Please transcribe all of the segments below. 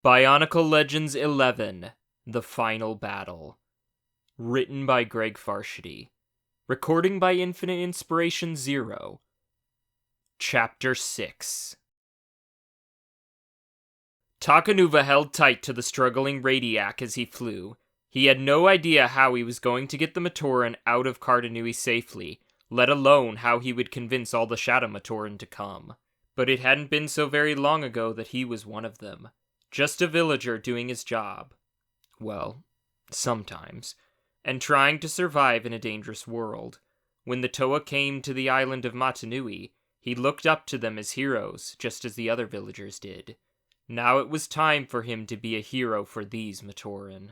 Bionicle Legends 11, The Final Battle. Written by Greg Farshidi. Recording by Infinite Inspiration 0. Chapter 6. Takanuva held tight to the struggling Radiac as he flew. He had no idea how he was going to get the Matoran out of Cardanui safely, let alone how he would convince all the Shadow Matoran to come. But it hadn't been so very long ago that he was one of them. Just a villager doing his job. Well, sometimes. And trying to survive in a dangerous world. When the Toa came to the island of Matanui, he looked up to them as heroes, just as the other villagers did. Now it was time for him to be a hero for these Matoran.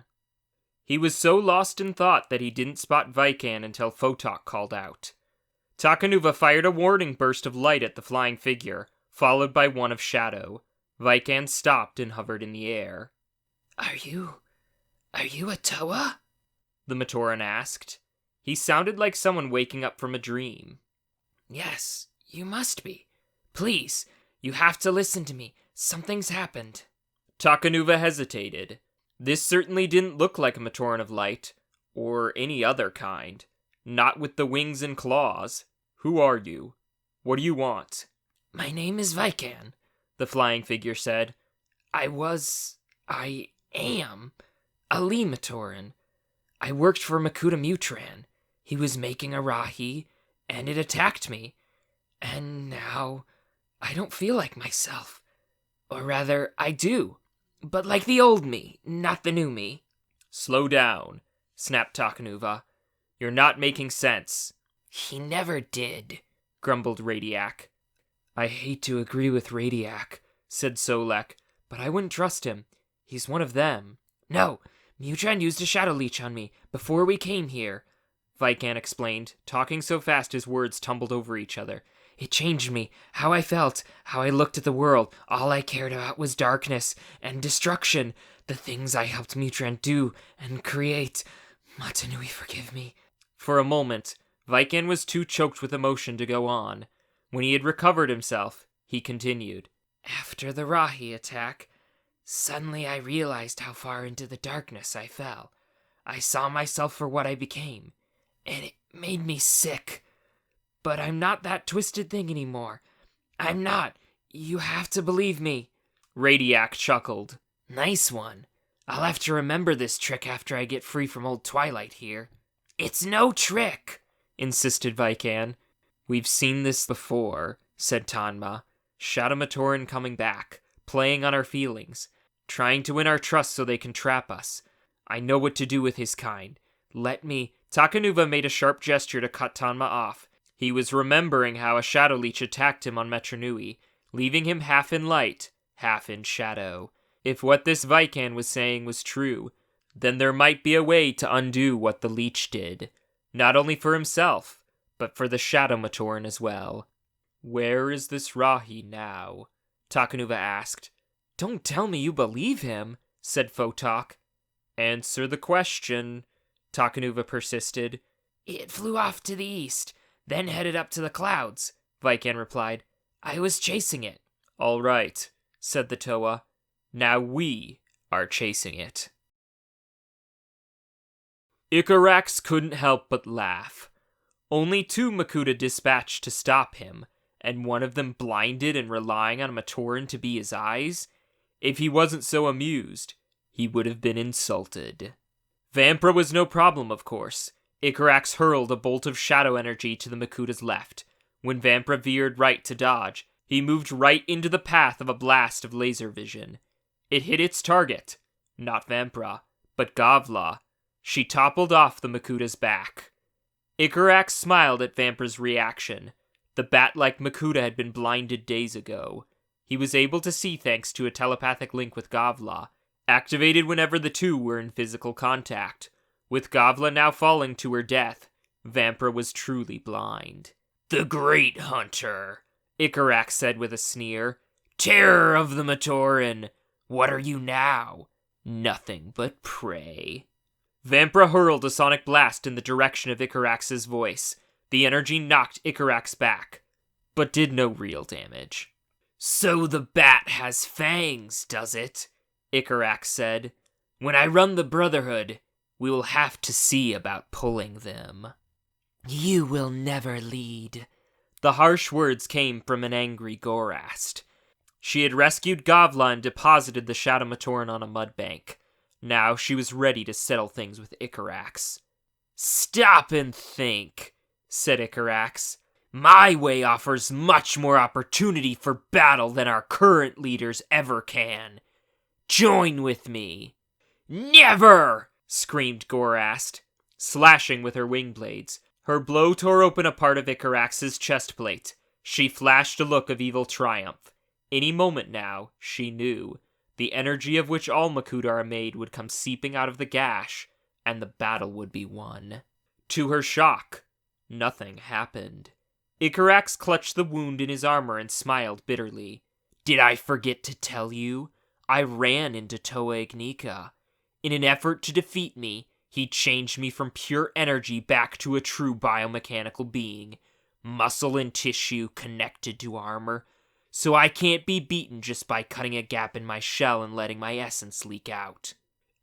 He was so lost in thought that he didn't spot Vican until Photok called out. Takanuva fired a warning burst of light at the flying figure, followed by one of shadow. Vican stopped and hovered in the air. Are you a Toa? The Matoran asked. He sounded like someone waking up from a dream. Yes, you must be. Please, you have to listen to me. Something's happened. Takanuva hesitated. This certainly didn't look like a Matoran of light, or any other kind. Not with the wings and claws. Who are you? What do you want? My name is Vican, the flying figure said. I am a Lee Matoran. I worked for Makuta Mutran. He was making a Rahi, and it attacked me. And now, I don't feel like myself. Or rather, I do. But like the old me, not the new me. Slow down, snapped Takanuva. You're not making sense. He never did, grumbled Radiac. I hate to agree with Radiac, said Solek, but I wouldn't trust him. He's one of them. No, Mutran used a shadow leech on me before we came here, Vican explained, talking so fast his words tumbled over each other. It changed me, how I felt, how I looked at the world. All I cared about was darkness and destruction, the things I helped Mutran do and create. Matanui, forgive me. For a moment, Vican was too choked with emotion to go on. When he had recovered himself, he continued. After the Rahi attack, suddenly I realized how far into the darkness I fell. I saw myself for what I became, and it made me sick. But I'm not that twisted thing anymore. I'm not. You have to believe me. Radiac chuckled. Nice one. I'll have to remember this trick after I get free from old Twilight here. It's no trick, insisted Vican. We've seen this before, said Tanma. Shadow Matoran coming back, playing on our feelings, trying to win our trust so they can trap us. I know what to do with his kind. Let me... Takanuva made a sharp gesture to cut Tanma off. He was remembering how a shadow leech attacked him on Metronui, leaving him half in light, half in shadow. If what this Vican was saying was true, then there might be a way to undo what the leech did. Not only for himself, but for the Shadow Matoran as well. Where is this Rahi now? Takanuva asked. Don't tell me you believe him, said Photok. Answer the question, Takanuva persisted. It flew off to the east, then headed up to the clouds, Vican replied. I was chasing it. All right, said the Toa. Now we are chasing it. Icarax couldn't help but laugh. Only 2 Makuta dispatched to stop him, and one of them blinded and relying on a Matoran to be his eyes? If he wasn't so amused, he would have been insulted. Vampra was no problem, of course. Icarax hurled a bolt of shadow energy to the Makuta's left. When Vampra veered right to dodge, he moved right into the path of a blast of laser vision. It hit its target, not Vampra, but Gavla. She toppled off the Makuta's back. Icarax smiled at Vampra's reaction. The bat-like Makuta had been blinded days ago. He was able to see thanks to a telepathic link with Gavla, activated whenever the two were in physical contact. With Gavla now falling to her death, Vampra was truly blind. The Great Hunter, Icarax said with a sneer. Terror of the Matoran. What are you now? Nothing but prey. Vampra hurled a sonic blast in the direction of Icarax's voice. The energy knocked Icarax back, but did no real damage. So the bat has fangs, does it? Icarax said. "When I run the Brotherhood, we will have to see about pulling them." "You will never lead." The harsh words came from an angry Gorast. She had rescued Gavla and deposited the Shadowmatoran on a mud bank. Now she was ready to settle things with Icarax. "Stop and think," said Icarax. "My way offers much more opportunity for battle than our current leaders ever can. Join with me." "Never!" screamed Gorast, slashing with her wing blades. Her blow tore open a part of Icarax's chest plate. She flashed a look of evil triumph. Any moment now, she knew, the energy of which all Makuta are made would come seeping out of the gash, and the battle would be won. To her shock, nothing happened. Icarax clutched the wound in his armor and smiled bitterly. "Did I forget to tell you? I ran into Toa Ignika. In an effort to defeat me, he changed me from pure energy back to a true biomechanical being, muscle and tissue connected to armor, so I can't be beaten just by cutting a gap in my shell and letting my essence leak out."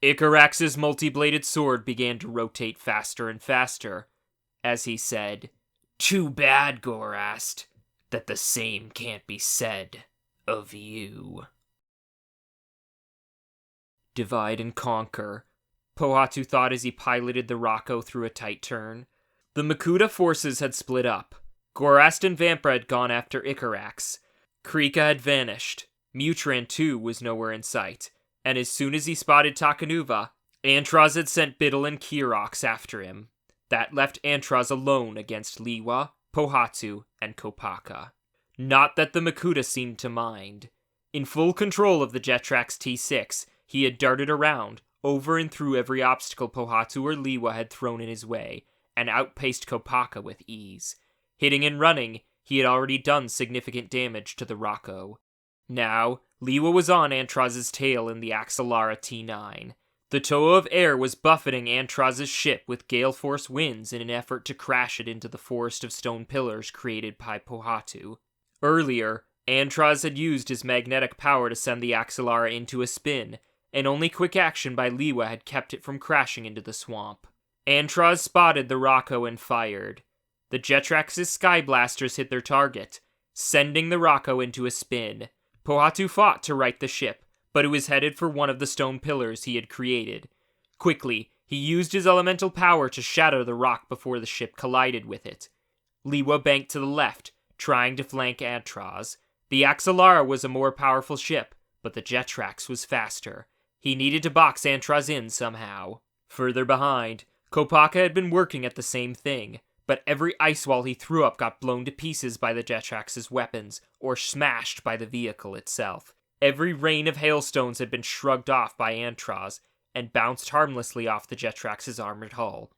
Icarax's multi-bladed sword began to rotate faster and faster, as he said, "Too bad, Gorast, that the same can't be said of you." Divide and conquer, Pohatu thought as he piloted the Rocco through a tight turn. The Makuta forces had split up. Gorast and Vampra had gone after Icarax. Krika had vanished. Mutran, too, was nowhere in sight. And as soon as he spotted Takanuva, Antraz had sent Biddle and Kirox after him. That left Antraz alone against Liwa, Pohatu, and Kopaka. Not that the Makuta seemed to mind. In full control of the Jetrax T6, he had darted around, over and through every obstacle Pohatu or Liwa had thrown in his way, and outpaced Kopaka with ease. Hitting and running, he had already done significant damage to the Rocco. Now, Liwa was on Antraz's tail in the Axelara T9. The Toa of Air was buffeting Antraz's ship with gale force winds in an effort to crash it into the forest of stone pillars created by Pohatu. Earlier, Antraz had used his magnetic power to send the Axelara into a spin, and only quick action by Liwa had kept it from crashing into the swamp. Antraz spotted the Rocco and fired. The Jetrax's Sky Blasters hit their target, sending the Rocco into a spin. Pohatu fought to right the ship, but it was headed for one of the stone pillars he had created. Quickly, he used his elemental power to shatter the rock before the ship collided with it. Liwa banked to the left, trying to flank Antraz. The Axelara was a more powerful ship, but the Jetrax was faster. He needed to box Antraz in somehow. Further behind, Kopaka had been working at the same thing, but every ice wall he threw up got blown to pieces by the Jetrax's weapons, or smashed by the vehicle itself. Every rain of hailstones had been shrugged off by Antraz, and bounced harmlessly off the Jetrax's armored hull.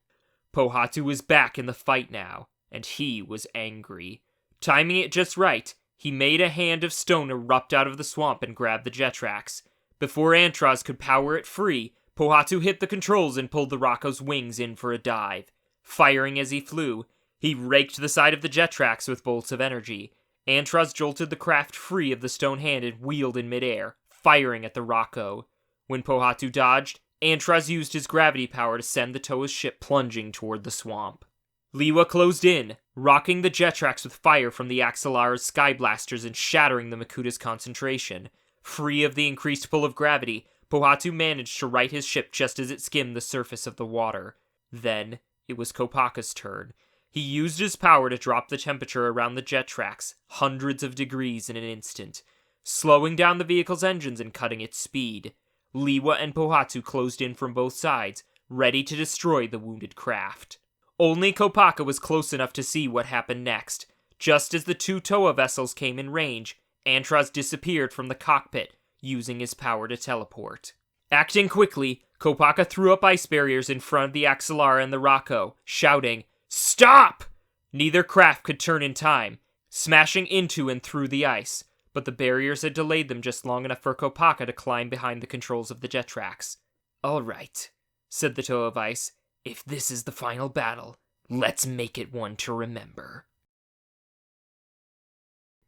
Pohatu was back in the fight now, and he was angry. Timing it just right, he made a hand of stone erupt out of the swamp and grabbed the Jetrax. Before Antraz could power it free, Pohatu hit the controls and pulled the Rocco's wings in for a dive. Firing as he flew, he raked the side of the Jetrax with bolts of energy. Antraz jolted the craft free of the stone hand and wheeled in midair, firing at the Rocco. When Pohatu dodged, Antraz used his gravity power to send the Toa's ship plunging toward the swamp. Liwa closed in, rocking the Jetrax with fire from the Axelara's Sky Blasters and shattering the Makuta's concentration. Free of the increased pull of gravity, Pohatu managed to right his ship just as it skimmed the surface of the water. Then, it was Kopaka's turn. He used his power to drop the temperature around the Jetrax hundreds of degrees in an instant, slowing down the vehicle's engines and cutting its speed. Liwa and Pohatu closed in from both sides, ready to destroy the wounded craft. Only Kopaka was close enough to see what happened next. Just as the two Toa vessels came in range, Antraz disappeared from the cockpit, using his power to teleport. Acting quickly, Kopaka threw up ice barriers in front of the Axelara and the Rocco, shouting, "Stop!" Neither craft could turn in time, smashing into and through the ice, but the barriers had delayed them just long enough for Kopaka to climb behind the controls of the Jetrax. "All right," said the Toa of Ice. "If this is the final battle, let's make it one to remember."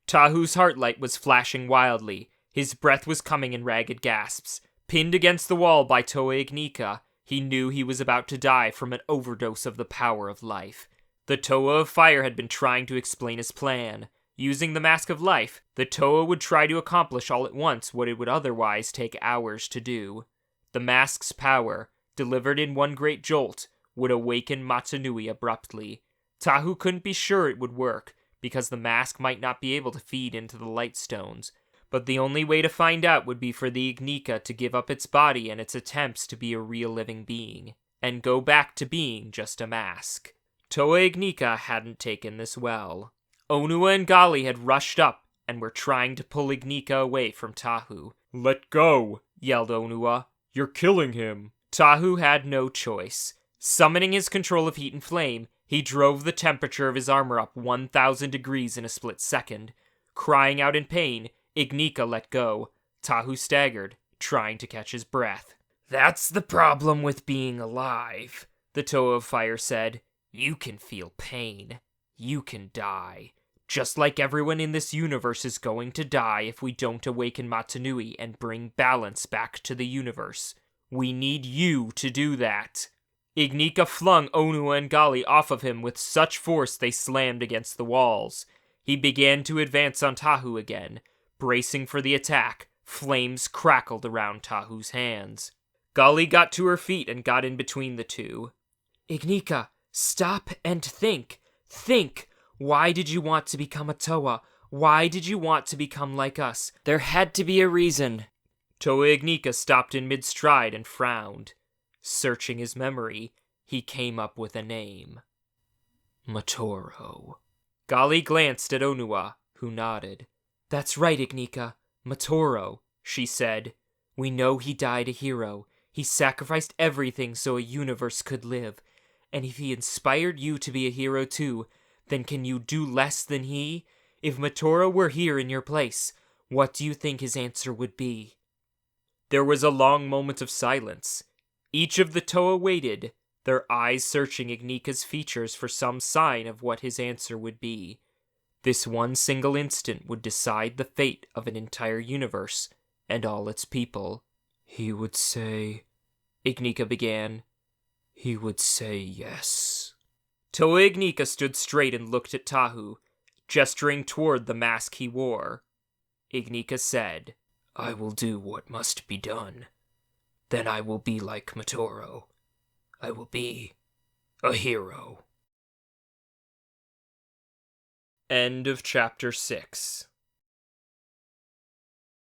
Tahu's heartlight was flashing wildly. His breath was coming in ragged gasps. Pinned against the wall by Toa Ignika, he knew he was about to die from an overdose of the power of life. The Toa of Fire had been trying to explain his plan. Using the Mask of Life, the Toa would try to accomplish all at once what it would otherwise take hours to do. The mask's power, delivered in one great jolt, would awaken Motunui abruptly. Tahu couldn't be sure it would work, because the mask might not be able to feed into the light stones, but the only way to find out would be for the Ignika to give up its body and its attempts to be a real living being, and go back to being just a mask. Toa Ignika hadn't taken this well. Onua and Gali had rushed up and were trying to pull Ignika away from Tahu. "Let go," yelled Onua. "You're killing him." Tahu had no choice. Summoning his control of heat and flame, he drove the temperature of his armor up 1,000 degrees in a split second. Crying out in pain, Ignika let go. Tahu staggered, trying to catch his breath. "That's the problem with being alive," the Toa of Fire said. "You can feel pain. You can die. Just like everyone in this universe is going to die if we don't awaken Motunui and bring balance back to the universe. We need you to do that." Ignika flung Onua and Gali off of him with such force they slammed against the walls. He began to advance on Tahu again. Bracing for the attack, flames crackled around Tahu's hands. Gali got to her feet and got in between the two. "Ignika, stop and think. Think. Why did you want to become a Toa? Why did you want to become like us? There had to be a reason." Toa Ignika stopped in mid-stride and frowned. Searching his memory, he came up with a name. Matoro. Gali glanced at Onua, who nodded. "That's right, Ignika. Matoro," she said. "We know he died a hero. He sacrificed everything so a universe could live. And if he inspired you to be a hero too, then can you do less than he? If Matoro were here in your place, what do you think his answer would be?" There was a long moment of silence. Each of the Toa waited, their eyes searching Ignika's features for some sign of what his answer would be. This one single instant would decide the fate of an entire universe and all its people. "He would say," Ignika began. "He would say yes." Toa Ignika stood straight and looked at Tahu, gesturing toward the mask he wore. Ignika said, "I will do what must be done. Then I will be like Matoro. I will be a hero." End of chapter 6.